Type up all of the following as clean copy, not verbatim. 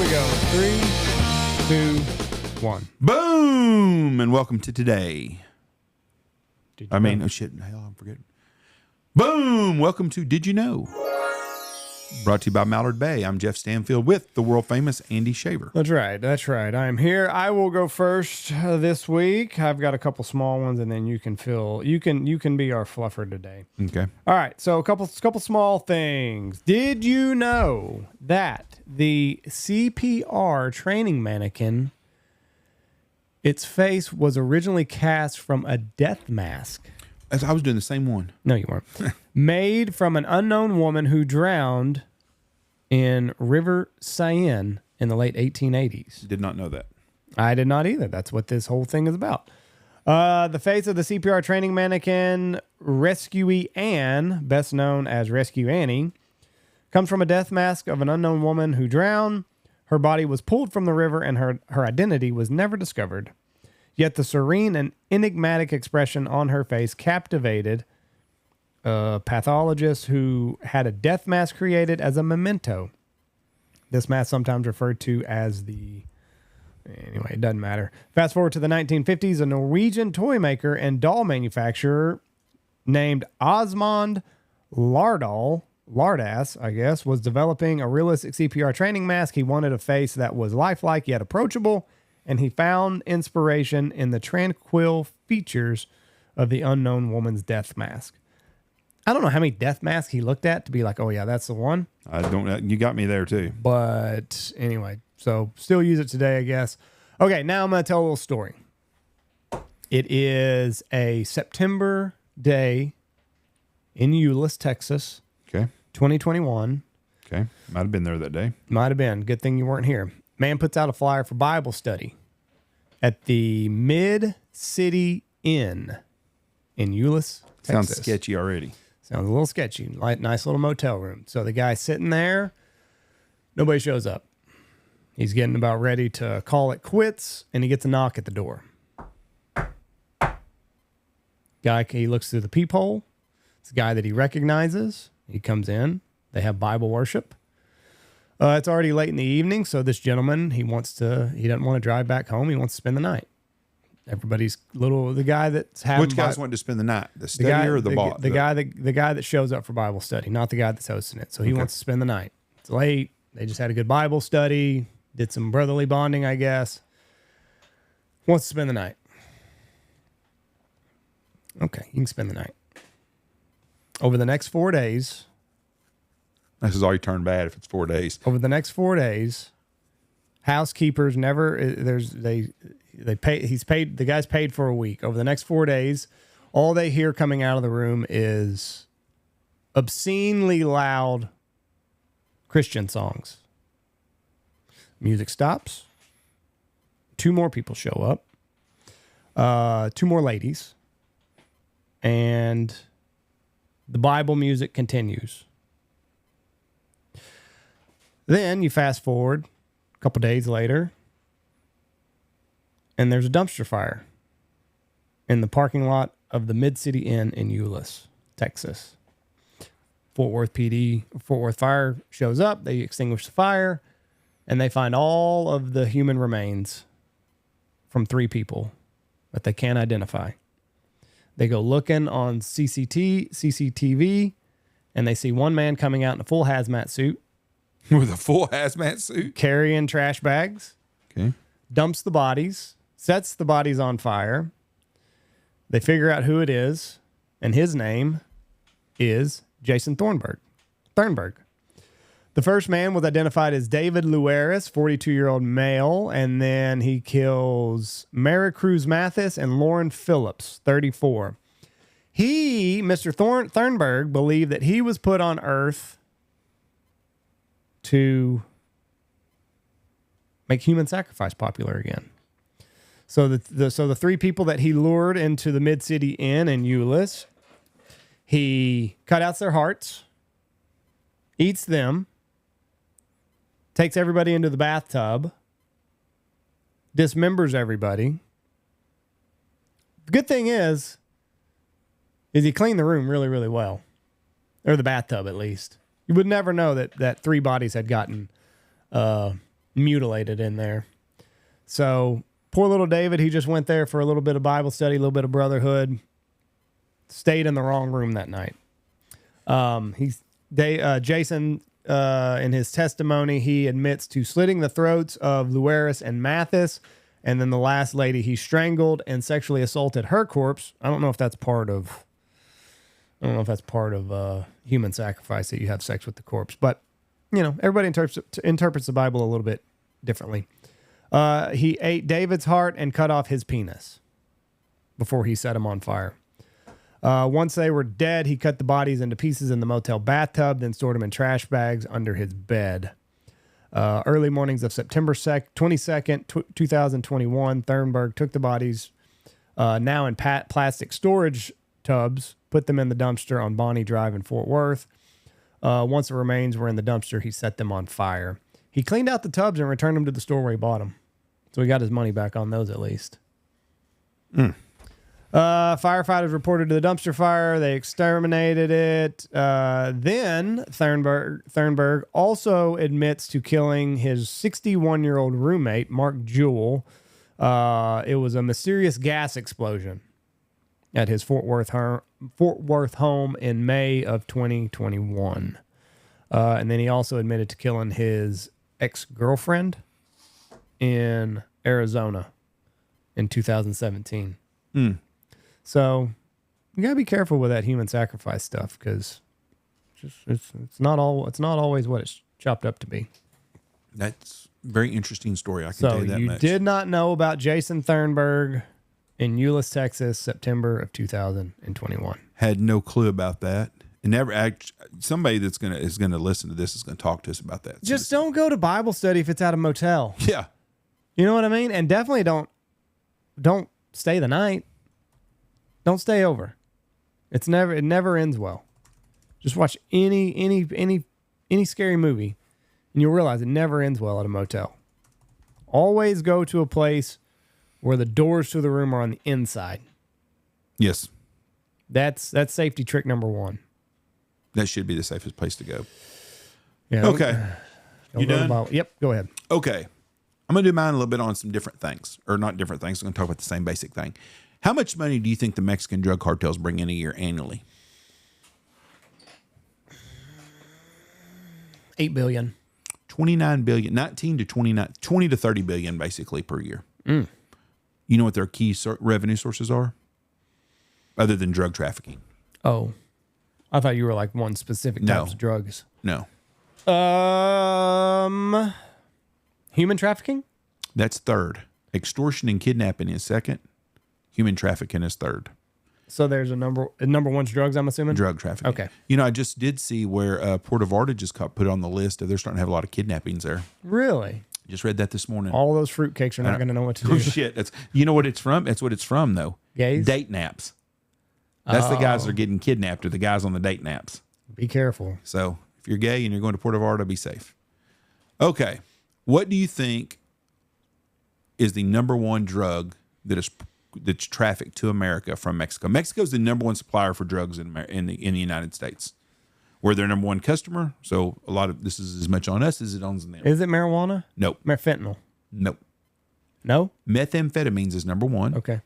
we go. 3, 2, 1. Boom! And welcome to today. Know? Oh shit, hell, I'm forgetting. Boom! Welcome to Did You Know? Brought to you by Mallard Bay. I'm Jeff Stanfield with the world famous Andy Shaver. That's right. I'm here. I will go first this week. I've got a couple small ones, and then you can be our fluffer today. Okay. All right. So a couple small things. Did you know that the CPR training mannequin, its face was originally cast from a death mask? As I was doing the same one. No, you weren't. Made from an unknown woman who drowned in River Seine in the late 1880s. Did not know that. I did not either. That's what this whole thing is about. The face of the CPR training mannequin, Rescuee Anne, best known as Rescue Annie, comes from a death mask of an unknown woman who drowned. Her body was pulled from the river and her identity was never discovered. Yet the serene and enigmatic expression on her face captivated a pathologist who had a death mask created as a memento. This mask sometimes referred to as anyway, it doesn't matter. Fast forward to the 1950s, a Norwegian toy maker and doll manufacturer named Osmond Lardass, I guess, was developing a realistic CPR training mask. He wanted a face that was lifelike yet approachable, and he found inspiration in the tranquil features of the unknown woman's death mask. I don't know how many death masks he looked at to be like, oh yeah, that's the one. I don't. You got me there too. But anyway, so still use it today, I guess. Okay, now I'm going to tell a little story. It is a September day in Euless, Texas. Okay. 2021. Okay. Might have been there that day. Might have been. Good thing you weren't here. Man puts out a flyer for Bible study at the Mid-City Inn in Euless, Texas. Sounds sketchy already. Sounds a little sketchy. Nice little motel room. So the guy's sitting there. Nobody shows up. He's getting about ready to call it quits, and he gets a knock at the door. He looks through the peephole. It's a guy that he recognizes. He comes in. They have Bible worship. It's already late in the evening, so this gentleman, he doesn't want to drive back home. He wants to spend the night. Everybody's the guy that's having... Which guys want to spend the night? The studier or the boss? The guy that shows up for Bible study, not the guy that's hosting it. So he wants to spend the night. It's late. They just had a good Bible study. Did some brotherly bonding, I guess. Wants to spend the night. Okay, you can spend the night. Over the next 4 days... This is already turned bad if it's 4 days. Over the next 4 days, housekeepers the guy's paid for a week. Over the next 4 days, all they hear coming out of the room is obscenely loud Christian songs. Music stops. 2 more people show up. 2 more ladies. And the Bible music continues. Then you fast forward a couple days later, and there's a dumpster fire in the parking lot of the Mid-City Inn in Euless, Texas. Fort Worth Fire shows up. They extinguish the fire, and they find all of the human remains from 3 people that they can't identify. They go looking on CCTV, and they see one man coming out in a full hazmat suit. With a full hazmat suit? Carrying trash bags. Okay. Dumps the bodies. Sets the bodies on fire. They figure out who it is. And his name is Jason Thornburg. The first man was identified as David Luaris, 42-year-old male. And then he kills Mary Cruz Mathis and Lauren Phillips, 34. Mr. Thornburg, believed that he was put on Earth to make human sacrifice popular again. So the 3 people that he lured into the Mid-City Inn in Euless, he cut out their hearts, eats them, takes everybody into the bathtub, dismembers everybody. The good thing is he cleaned the room really, really well. Or the bathtub, at least. You would never know that 3 bodies had gotten mutilated in there. So poor little David, he just went there for a little bit of Bible study, a little bit of brotherhood. Stayed in the wrong room that night. Jason, in his testimony, he admits to slitting the throats of Luaris and Mathis, and then the last lady he strangled and sexually assaulted her corpse. I don't know if that's part of human sacrifice that you have sex with the corpse, but everybody interprets the Bible a little bit differently. He ate David's heart and cut off his penis before he set him on fire. Once they were dead, he cut the bodies into pieces in the motel bathtub, then stored them in trash bags under his bed. Early mornings of September 22nd, 2021, Thurnberg took the bodies, now in plastic storage tubs, put them in the dumpster on Bonnie Drive in Fort Worth. Once the remains were in the dumpster, he set them on fire. He cleaned out the tubs and returned them to the store where he bought them. So he got his money back on those at least. Firefighters reported to the dumpster fire. They exterminated it. Then Thurnberg also admits to killing his 61-year-old roommate, Mark Jewell. It was a mysterious gas explosion at his Fort Worth home in May of 2021. And then he also admitted to killing his ex-girlfriend in Arizona in 2017. So you gotta be careful with that human sacrifice stuff, because it's not always what it's chopped up to be. That's a very interesting story. I can tell you that much. So you did not know about Jason Thurnberg in Euless, Texas, September of 2021. Had no clue about that. And never somebody is gonna listen to this is gonna talk to us about that. Just don't go to Bible study if it's at a motel. Yeah. You know what I mean? And definitely don't stay the night. Don't stay over. It never ends well. Just watch any scary movie, and you'll realize it never ends well at a motel. Always go to a place where the doors to the room are on the inside. Yes. That's safety trick number one. That should be the safest place to go. Yeah. Okay. You done? Yep. Go ahead. Okay. I'm going to do mine a little bit on some different things, or not different things. I'm going to talk about the same basic thing. How much money do you think the Mexican drug cartels bring in a year annually? $8 billion. 29 billion, 19 to 29, 20 to 30 billion basically per year. You know what their key revenue sources are? Other than drug trafficking. Oh, I thought you were like one specific types of drugs. No. Human trafficking? That's third. Extortion and kidnapping is second. Human trafficking is third. So there's number one's drugs, I'm assuming? Drug trafficking. Okay. I just did see where Puerto Vallarta just got put on the list of they're starting to have a lot of kidnappings there. Really? Just read that this morning. All those fruitcakes are not going to know what to do. Oh, shit. You know what it's from? That's what it's from, though. Gays? Date naps. That's the guys that are getting kidnapped, or the guys on the date naps. Be careful. So if you're gay and you're going to Puerto Vallarta, be safe. Okay. What do you think is the number one drug that's trafficked to America from Mexico? Mexico is the number one supplier for drugs in the United States. We're their number one customer, so a lot of this is as much on us as it owns them. Is it marijuana? Nope. Fentanyl? Nope. No? Methamphetamines is number one. Okay.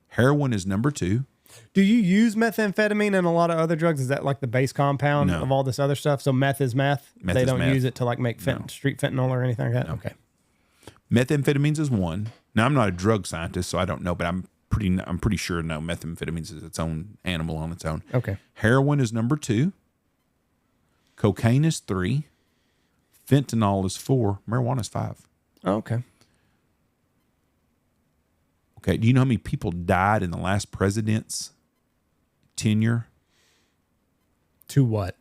Heroin is number two. Do you use methamphetamine and a lot of other drugs? Is that like the base compound of all this other stuff? So meth is meth? They don't use it to like make street fentanyl or anything like that? No. Okay. Methamphetamines is one. Now, I'm not a drug scientist, so I don't know, but I'm pretty sure no, methamphetamines is its own animal on its own. Okay. Heroin is number two. Cocaine is three. Fentanyl is four. Marijuana is five. Oh, okay. Okay. Do you know how many people died in the last president's tenure? To what?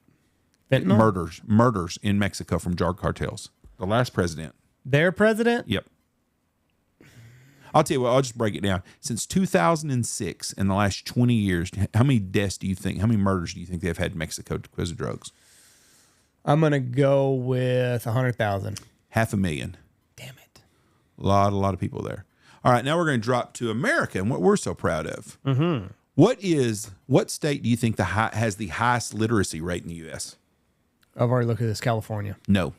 Fentanyl? Murders in Mexico from drug cartels. The last president. Their president? Yep. I'll tell you what, I'll just break it down. Since 2006, in the last 20 years, how many murders do you think they've had in Mexico because of drugs? I'm going to go with 100,000. 500,000. Damn it. A lot of people there. All right, now we're going to drop to America and what we're so proud of. Mm-hmm. What state do you think has the highest literacy rate in the U.S.? I've already looked at this. California. No.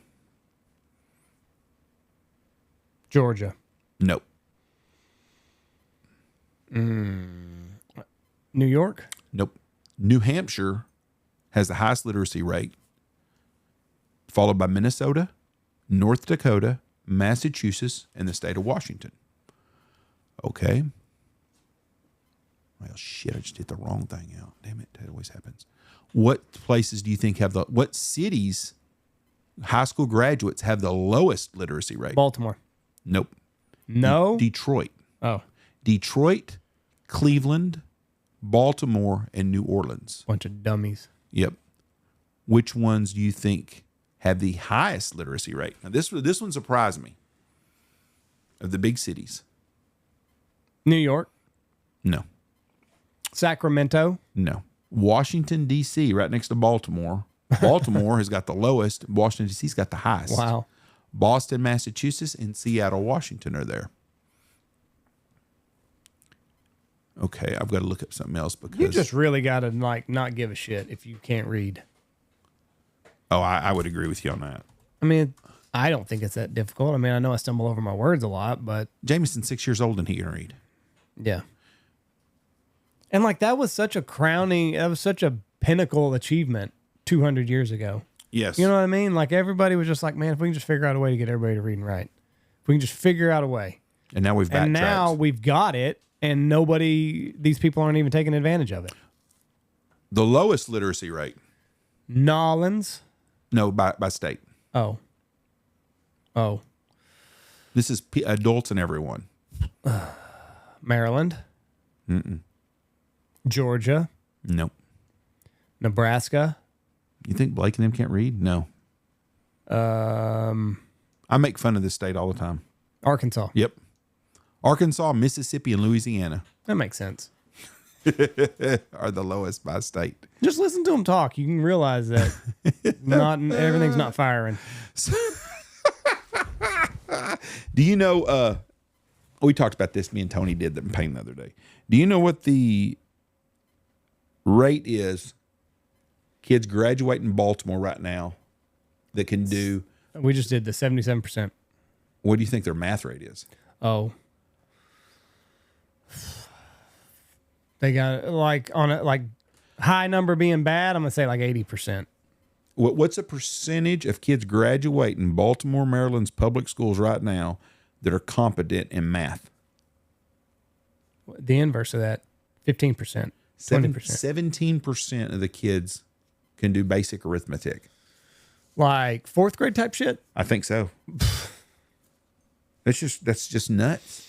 Georgia. Nope. New York. Nope. New Hampshire has the highest literacy rate, followed by Minnesota, North Dakota, Massachusetts, and the state of Washington. Okay. Well, shit, I just hit the wrong thing out. Damn it, that always happens. What places do you think have what cities, high school graduates have the lowest literacy rate? Baltimore. Nope. No. Detroit. Oh, Detroit, Cleveland, Baltimore, and New Orleans. bunch of dummies. Yep. Which ones do you think have the highest literacy rate? Now, this one surprised me. Of the big cities. New York. No. Sacramento. No. Washington, D.C., right next to Baltimore. Baltimore has got the lowest. Washington, D.C.'s got the highest. Wow. Boston, Massachusetts, and Seattle, Washington are there. Okay, I've got to look up something else because You just really got to like not give a shit if you can't read. Oh, I would agree with you on that. I mean, I don't think it's that difficult. I mean, I know I stumble over my words a lot, but Jameson's 6 years old and he can read. yeah. And like that was such a pinnacle achievement 200 years ago. Yes. You know what I mean? Like everybody was just like, man, if we can just figure out a way to get everybody to read and write, if we can just figure out a way. And now we've backtracked. And now we've got it, and these people aren't even taking advantage of it. The lowest literacy rate. Nolans. No, by state. Oh. This is adults and everyone. Maryland. Georgia. Nope. Nebraska. You think Blake and them can't read? No. I make fun of this state all the time. Arkansas. Yep. Arkansas, Mississippi, and Louisiana That makes sense. are the lowest by state. Just listen to them talk. You can realize that everything's not firing. Do you know, we talked about this, me and Tony did that in Pain the other day. Do you know what the rate is, kids graduating in Baltimore right now that can do? We just did the 77%. What do you think their math rate is? Oh. They got like on a like high number being bad, I'm gonna say like 80%. What's a percentage of kids graduating in Baltimore, Maryland's public schools right now that are competent in math? The inverse of that, 15%, 20%. 17% of the kids can do basic arithmetic. Like fourth grade type shit? I think so. That's just nuts.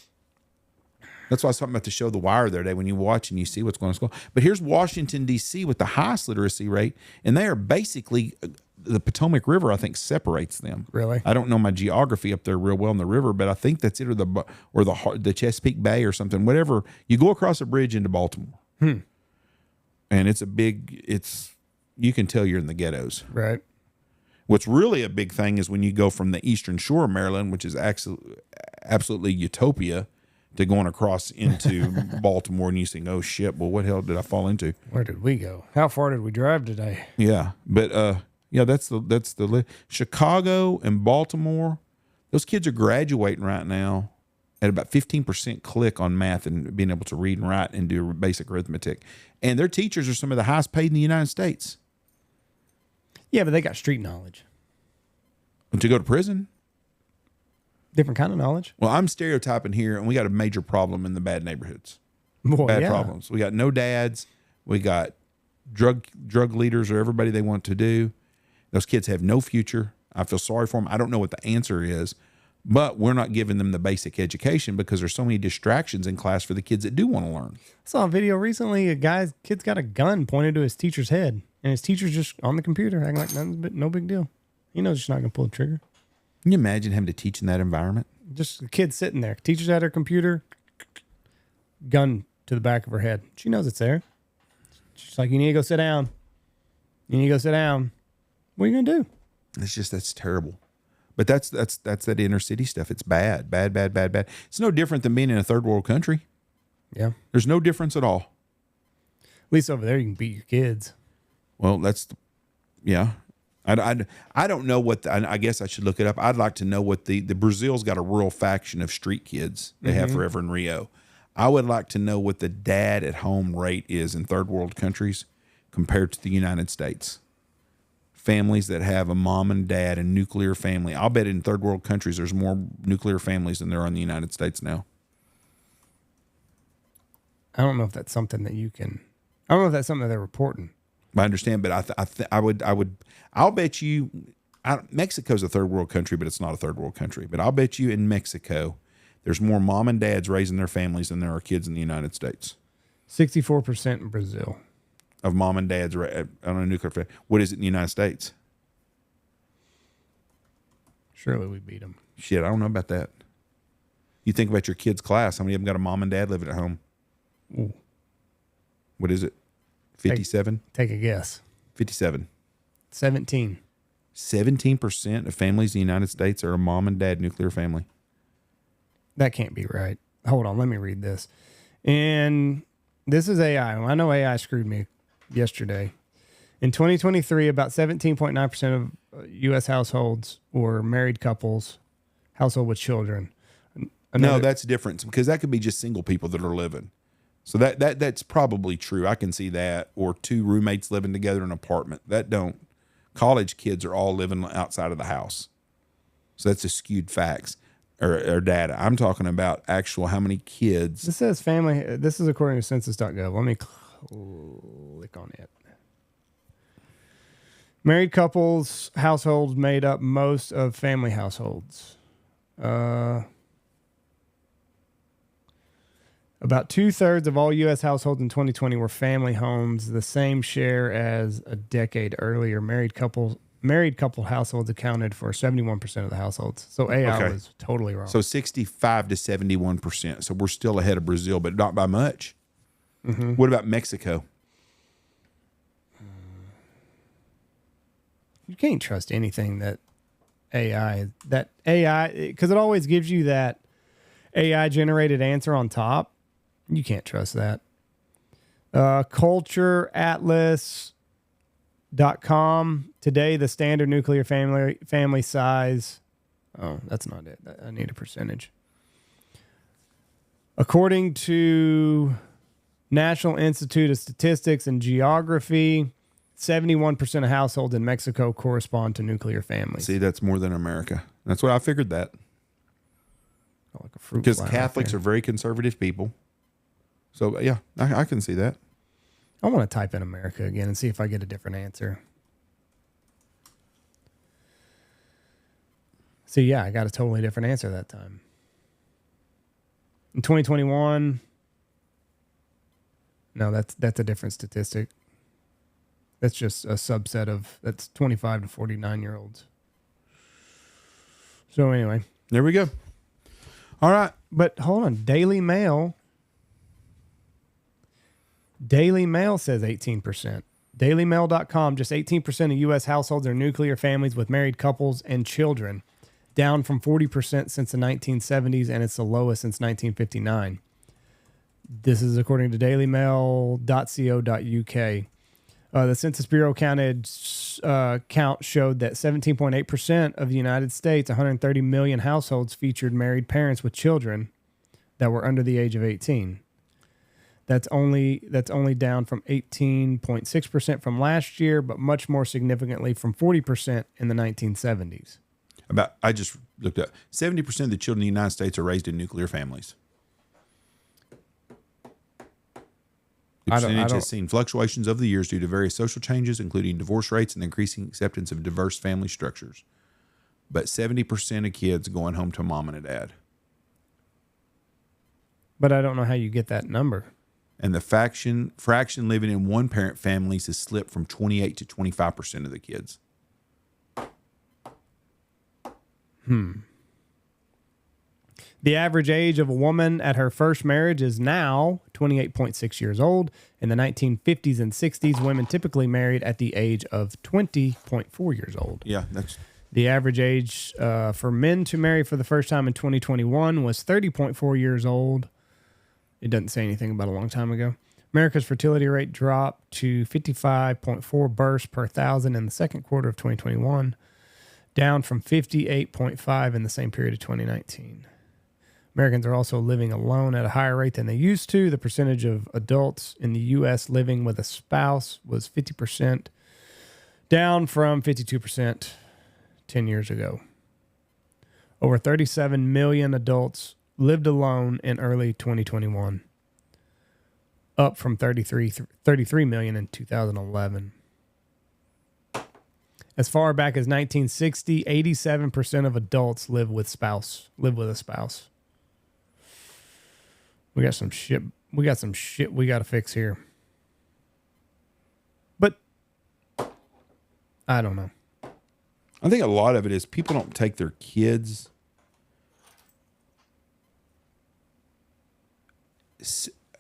That's why I was talking about the show The Wire the other day when you watch and you see what's going on in school. But here's Washington, D.C. with the highest literacy rate, and they are basically, the Potomac River, I think, separates them. Really? I don't know my geography up there real well in the river, but I think that's it, or the Chesapeake Bay or something. Whatever. You go across a bridge into Baltimore. And you can tell you're in the ghettos. Right. What's really a big thing is when you go from the eastern shore of Maryland, which is absolutely utopia, to going across into Baltimore, and you think, oh shit, well, what hell did I fall into? Where did we go? How far did we drive today? Yeah. But that's the Chicago and Baltimore, those kids are graduating right now at about 15% click on math and being able to read and write and do basic arithmetic. And their teachers are some of the highest paid in the United States. Yeah, but they got street knowledge. And to go to prison? Different kind of knowledge. Well, I'm stereotyping here, and we got a major problem in the bad neighborhoods. Boy, Bad yeah. problems. We got no dads. We got drug leaders or everybody they want to do. Those kids have no future. I feel sorry for them. I don't know what the answer is, but we're not giving them the basic education because there's so many distractions in class for the kids that do want to learn. I saw a video recently. Kid's got a gun pointed to his teacher's head, and his teacher's just on the computer acting like no big deal. He knows she's not going to pull the trigger. Can you imagine having to teach in that environment? Just a kid sitting there. Teacher's at her computer, gun to the back of her head. She knows it's there. She's like, you need to go sit down. You need to go sit down. What are you going to do? That's terrible. But that's that inner city stuff. It's bad. It's no different than being in a third world country. Yeah. There's no difference at all. At least over there you can beat your kids. Well, yeah. I don't know what I guess I should look it up. I'd like to know what the Brazil's got a rural faction of street kids. They have forever in Rio. I would like to know what the dad at home rate is in third world countries compared to the United States. Families that have a mom and dad and nuclear family. I'll bet in third world countries there's more nuclear families than there are in the United States now. I don't know if that's something that you can. I don't know if that's something that they're reporting. I understand, but I'll bet you. Mexico's a third world country, but it's not a third world country. But I'll bet you in Mexico, there's more mom and dads raising their families than there are kids in the United States. 64% in Brazil. Of mom and dads on a nuclear family. What is it in the United States? Surely we beat them. Shit, I don't know about that. You think about your kid's class. How many of them got a mom and dad living at home? Ooh. What is it? 57? Take a guess. 57. 17. 17% of families in the United States are a mom and dad nuclear family. That can't be right. Hold on, let me read this. And this is AI. I know AI screwed me yesterday. In 2023, about 17.9% of U.S. households were married couples, household with children. No, that's different because that could be just single people that are living. So that's probably true. I can see that. Or two roommates living together in an apartment. College kids are all living outside of the house. So that's a skewed facts or data. I'm talking about actual how many kids. This says family. This is according to census.gov. Let me click on it. Married couples households made up most of family households. About 2/3 of all U.S. households in 2020 were family homes, the same share as a decade earlier. Married couple households accounted for 71% of the households. So AI was totally wrong. So 65 to 71%. So we're still ahead of Brazil, but not by much. Mm-hmm. What about Mexico? You can't trust anything that AI, because it always gives you that AI generated answer on top. You can't trust that. CultureAtlas.com. Today, the standard nuclear family size. Oh, that's not it. I need a percentage. According to National Institute of Statistics and Geography, 71% of households in Mexico correspond to nuclear families. See, that's more than America. That's what I figured that. Like a fruit because Catholics are very conservative people. So, yeah, I can see that. I want to type in America again and see if I get a different answer. See, yeah, I got a totally different answer that time. In 2021, no, that's a different statistic. That's just a subset of, that's 25 to 49-year-olds. So anyway. There we go. All right. But hold on. Daily Mail says 18%. DailyMail.com, just 18% of U.S. households are nuclear families with married couples and children, down from 40% since the 1970s, and it's the lowest since 1959. This is according to dailymail.co.uk. The Census Bureau count showed that 17.8% of the United States, 130 million households, featured married parents with children that were under the age of 18. That's only down from 18.6% from last year, but much more significantly from 40% in the 1970s. I just looked up 70% of the children in the United States are raised in nuclear families. The percentage has seen fluctuations over the years due to various social changes, including divorce rates and increasing acceptance of diverse family structures. But 70% of kids going home to mom and a dad. But I don't know how you get that number. And the fraction living in one-parent families has slipped from 28 to 25% of the kids. The average age of a woman at her first marriage is now 28.6 years old. In the 1950s and 60s, women typically married at the age of 20.4 years old. Yeah, that's... The average age for men to marry for the first time in 2021 was 30.4 years old. It doesn't say anything about a long time ago. America's fertility rate dropped to 55.4 births per thousand in the second quarter of 2021, down from 58.5 in the same period of 2019. Americans are also living alone at a higher rate than they used to. The percentage of adults in the U.S. living with a spouse was 50%, down from 52% 10 years ago. Over 37 million adults lived alone in early 2021, up from 33 million in 2011. As far back as 1960, 87% of adults live with a spouse. We got some shit we got to fix here. But I don't know. I think a lot of it is people don't take their kids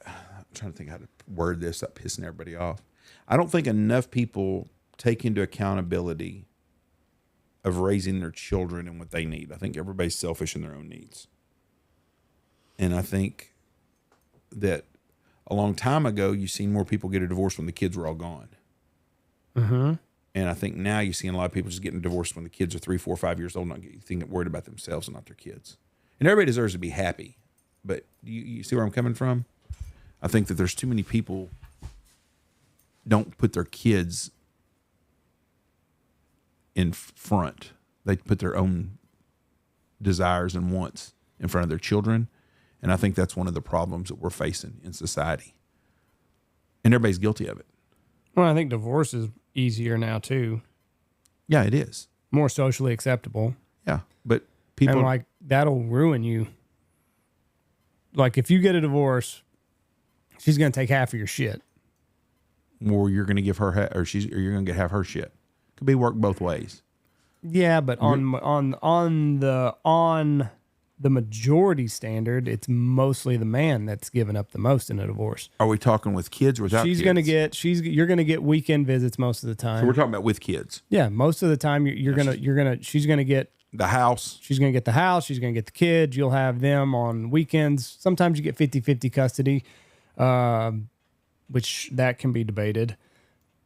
I'm trying to think how to word this without pissing everybody off. I don't think enough people take into accountability of raising their children and what they need. I think everybody's selfish in their own needs. And I think that a long time ago, you've seen more people get a divorce when the kids were all gone. Mm-hmm. And I think now you're seeing a lot of people just getting divorced when the kids are 3, 4, 5 years old, not thinking worried about themselves and not their kids. And everybody deserves to be happy. But you see where I'm coming from? I think that there's too many people don't put their kids in front. They put their own desires and wants in front of their children. And I think that's one of the problems that we're facing in society. And everybody's guilty of it. Well, I think divorce is easier now, too. Yeah, it is. More socially acceptable. Yeah, but people... And, like, that'll ruin you. Like, if you get a divorce, she's going to take half of your shit. Or you're going to give her... Or you're going to get half her shit. Could be worked both ways. Yeah, but on the majority standard, it's mostly the man that's given up the most in a divorce. Are we talking with kids or without kids? You're gonna get weekend visits most of the time. So we're talking about with kids. Yeah, most of the time she's gonna get the house. She's gonna get the house. She's gonna get the kids. You'll have them on weekends. Sometimes you get 50-50 custody, which that can be debated.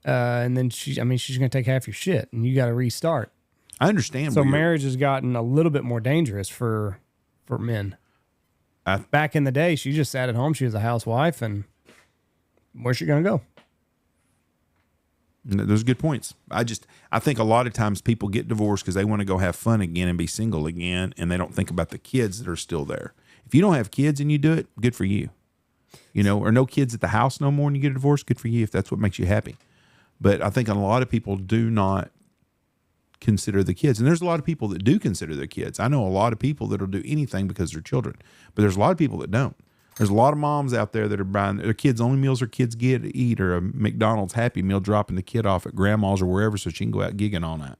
And then she's gonna take half your shit, and you got to restart. I understand. So marriage has gotten a little bit more dangerous for men. Back in the day, she just sat at home. She was a housewife, and where's she going to go? Those are good points. I think a lot of times people get divorced because they want to go have fun again and be single again, and they don't think about the kids that are still there. If you don't have kids and you do it, good for you. Or no kids at the house no more and you get a divorce, good for you if that's what makes you happy. But I think a lot of people do not consider the kids. And there's a lot of people that do consider their kids. I know a lot of people that'll do anything because they're children, but there's a lot of people that don't. There's a lot of moms out there that are buying their kids' only meals their kids get to eat, or a McDonald's Happy Meal, dropping the kid off at grandma's or wherever so she can go out gigging all night.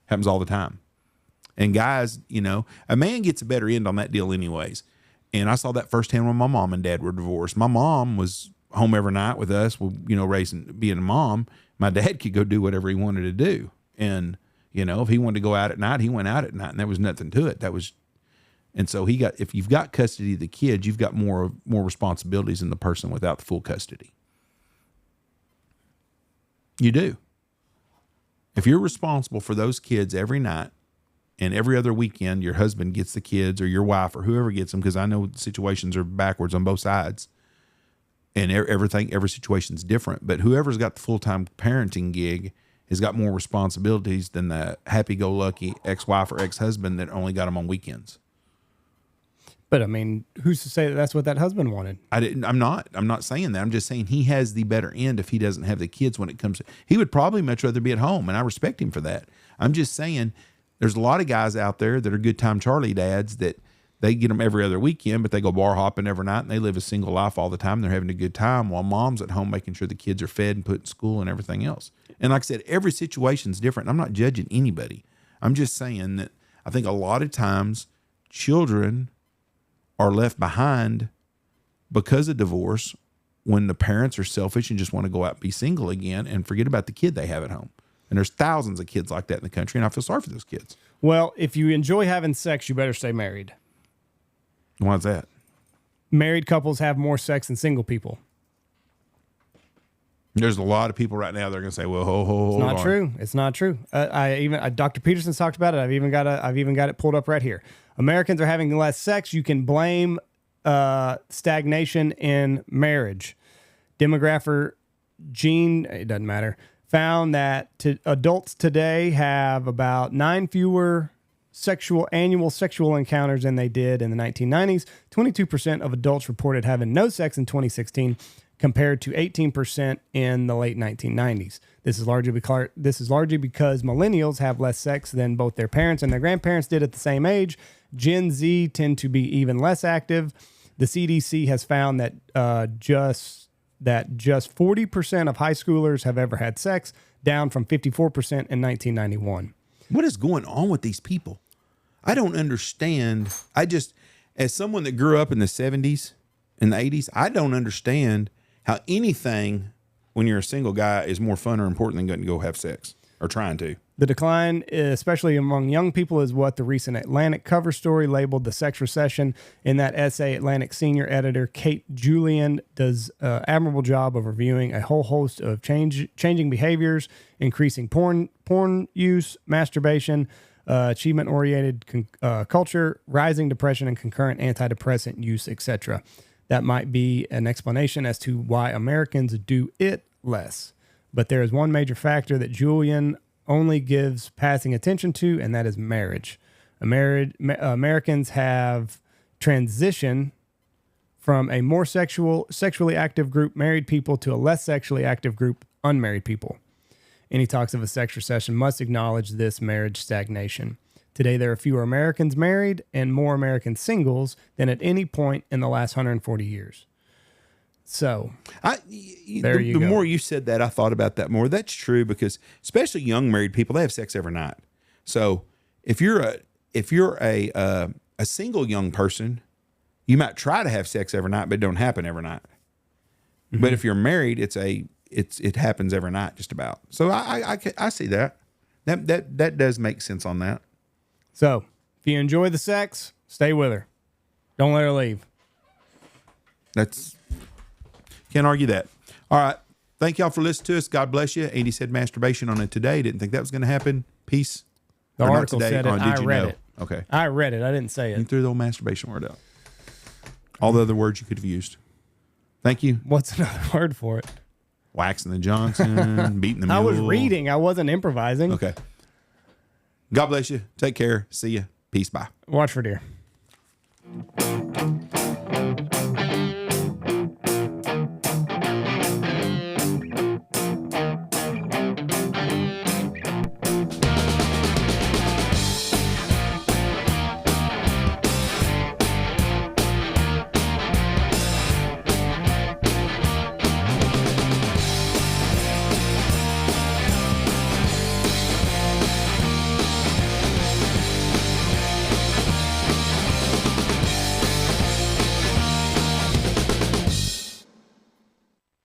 Happens all the time. And guys, a man gets a better end on that deal anyways. And I saw that firsthand when my mom and dad were divorced. My mom was home every night with us, being a mom. My dad could go do whatever he wanted to do. And if he wanted to go out at night, he went out at night, and there was nothing to it. And so if you've got custody of the kids, you've got more responsibilities than the person without the full custody. You do. If you're responsible for those kids every night, and every other weekend your husband gets the kids, or your wife, or whoever gets them, because I know situations are backwards on both sides, and every situation's different. But whoever's got the full-time parenting gig has got more responsibilities than the happy-go-lucky ex-wife or ex-husband that only got them on weekends. But who's to say that that's what that husband wanted? I'm not saying that. I'm just saying he has the better end if he doesn't have the kids when it comes to, he would probably much rather be at home, and I respect him for that. I'm just saying there's a lot of guys out there that are good time Charlie dads that they get them every other weekend, but they go bar hopping every night, and they live a single life all the time. They're having a good time while mom's at home making sure the kids are fed and put in school and everything else. And like I said, every situation's different. I'm not judging anybody. I'm just saying that I think a lot of times children are left behind because of divorce when the parents are selfish and just want to go out and be single again and forget about the kid they have at home. And there's thousands of kids like that in the country, and I feel sorry for those kids. Well, if you enjoy having sex, you better stay married. Why's that? Married couples have more sex than single people. There's a lot of people right now that are going to say, "Well, hold It's not on." true. It's not true. Dr. Peterson's talked about it. I've even got it pulled up right here. Americans are having less sex. You can blame stagnation in marriage. Demographer Gene, it doesn't matter, found that adults today have about 9 fewer annual sexual encounters than they did in the 1990s. 22% of adults reported having no sex in 2016. Compared to 18% in the late 1990s. This is largely because millennials have less sex than both their parents and their grandparents did at the same age. Gen Z tend to be even less active. The CDC has found that just 40% of high schoolers have ever had sex, down from 54% in 1991. What is going on with these people? I don't understand. As someone that grew up in the 70s and the 80s, I don't understand how anything when you're a single guy is more fun or important than going to go have sex or trying to. The decline, especially among young people, is what the recent Atlantic cover story labeled the sex recession. In that essay, Atlantic senior editor Kate Julian does an admirable job of reviewing a whole host of changing behaviors, increasing porn use, masturbation, achievement-oriented culture, rising depression, and concurrent antidepressant use, etc. That might be an explanation as to why Americans do it less. But there is one major factor that Julian only gives passing attention to, and that is marriage. Americans have transitioned from a more sexually active group, married people, to a less sexually active group, unmarried people. Any talks of a sex recession must acknowledge this marriage stagnation. Today, there are fewer Americans married and more American singles than at any point in the last 140 years. So, the more you said that, I thought about that more. That's true because especially young married people, they have sex every night. So, if you're a single young person, you might try to have sex every night, but it don't happen every night. Mm-hmm. But if you're married, it happens every night, just about. So I see that. That does make sense on that. So, if you enjoy the sex, stay with her. Don't let her leave. Can't argue that. All right. Thank y'all for listening to us. God bless you. Andy said masturbation on it today. Didn't think that was going to happen. Peace. The article said it. I read it. Okay. I read it. I didn't say it. You threw the old masturbation word out. All the other words you could have used. Thank you. What's another word for it? Waxing the Johnson, beating the mule. I was reading. I wasn't improvising. Okay. God bless you. Take care. See you. Peace. Bye. Watch for deer.